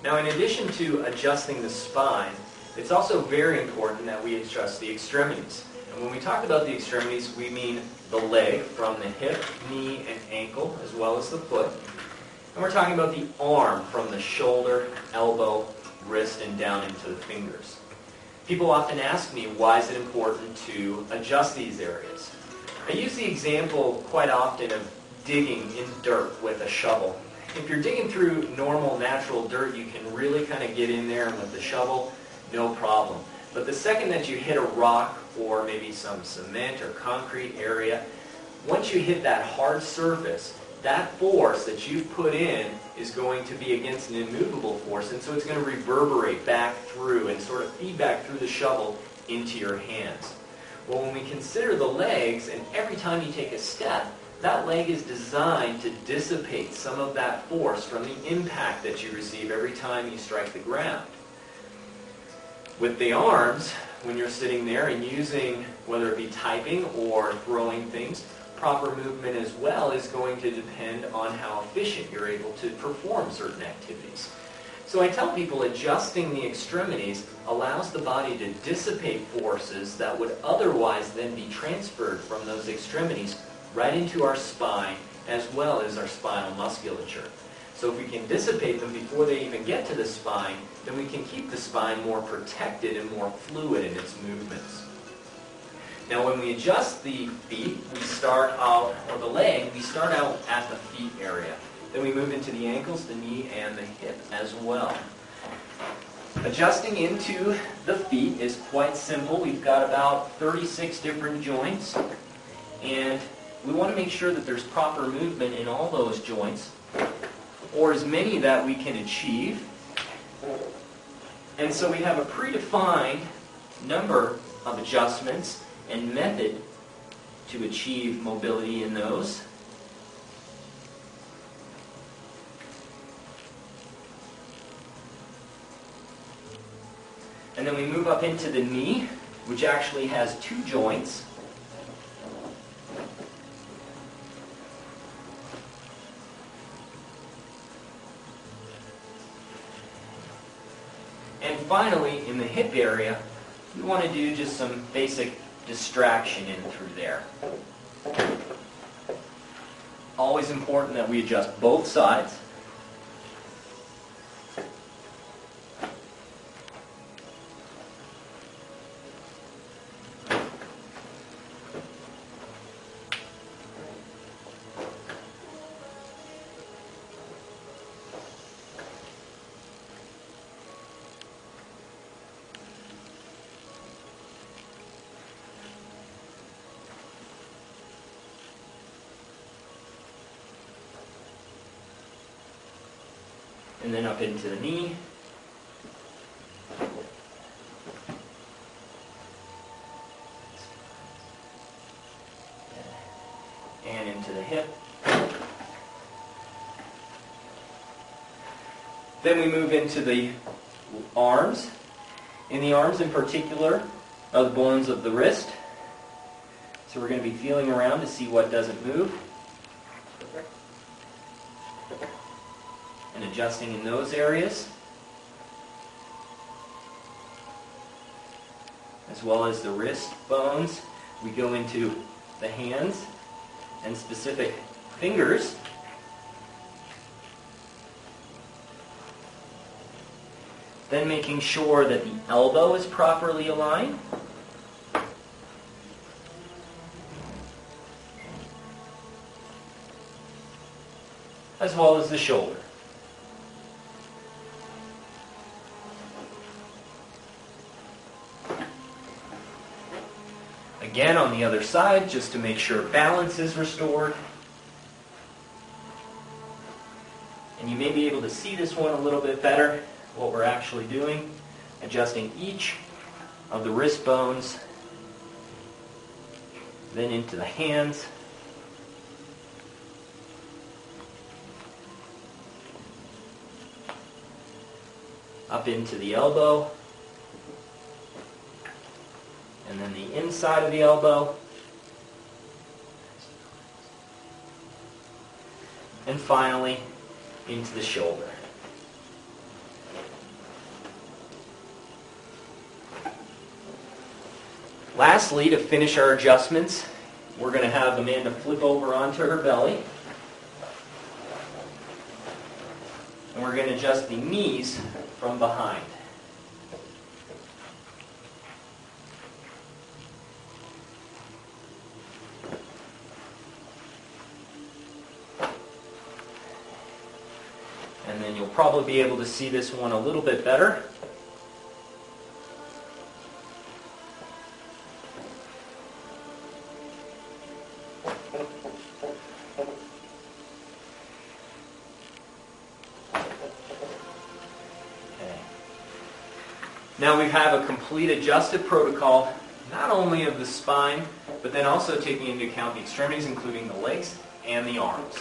Now, in addition to adjusting the spine, it's also very important that we adjust the extremities. And when we talk about the extremities, we mean the leg from the hip, knee, and ankle, as well as the foot. And we're talking about the arm from the shoulder, elbow, wrist, and down into the fingers. People often ask me, why is it important to adjust these areas? I use the example quite often of digging in dirt with a shovel. If you're digging through normal, natural dirt, you can really kind of get in there, and with the shovel, no problem. But the second that you hit a rock or maybe some cement or concrete area, once you hit that hard surface, that force that you've put in is going to be against an immovable force, and so it's going to reverberate back through and sort of feed back through the shovel into your hands. Well, when we consider the legs, and every time you take a step, that leg is designed to dissipate some of that force from the impact that you receive every time you strike the ground. With the arms, when you're sitting there and using, whether it be typing or throwing things, proper movement as well is going to depend on how efficient you're able to perform certain activities. So I tell people adjusting the extremities allows the body to dissipate forces that would otherwise then be transferred from those extremities right into our spine as well as our spinal musculature. So if we can dissipate them before they even get to the spine, then we can keep the spine more protected and more fluid in its movements. Now when we adjust the feet, we start out, or the leg, we start out at the feet area. Then we move into the ankles, the knee, and the hip as well. Adjusting into the feet is quite simple. We've got about 36 different joints, and we want to make sure that there's proper movement in all those joints, or as many that we can achieve. And so we have a predefined number of adjustments and method to achieve mobility in those. And then we move up into the knee, which actually has two joints. And finally, in the hip area, we want to do just some basic distraction in through there. Always important that we adjust both sides. And then up into the knee. And into the hip. Then we move into the arms. In the arms in particular are the bones of the wrist. So we're going to be feeling around to see what doesn't move. And adjusting in those areas, as well as the wrist bones. We go into the hands and specific fingers. Then making sure that the elbow is properly aligned. As well as the shoulder. Again, on the other side, just to make sure balance is restored. And you may be able to see this one a little bit better, what we're actually doing. Adjusting each of the wrist bones, then into the hands. Up into the elbow. And then the inside of the elbow. And finally, into the shoulder. Lastly, to finish our adjustments, we're going to have Amanda flip over onto her belly. And we're going to adjust the knees from behind. And then you'll probably be able to see this one a little bit better. Now we have a complete adjusted protocol, not only of the spine, but then also taking into account the extremities, including the legs and the arms.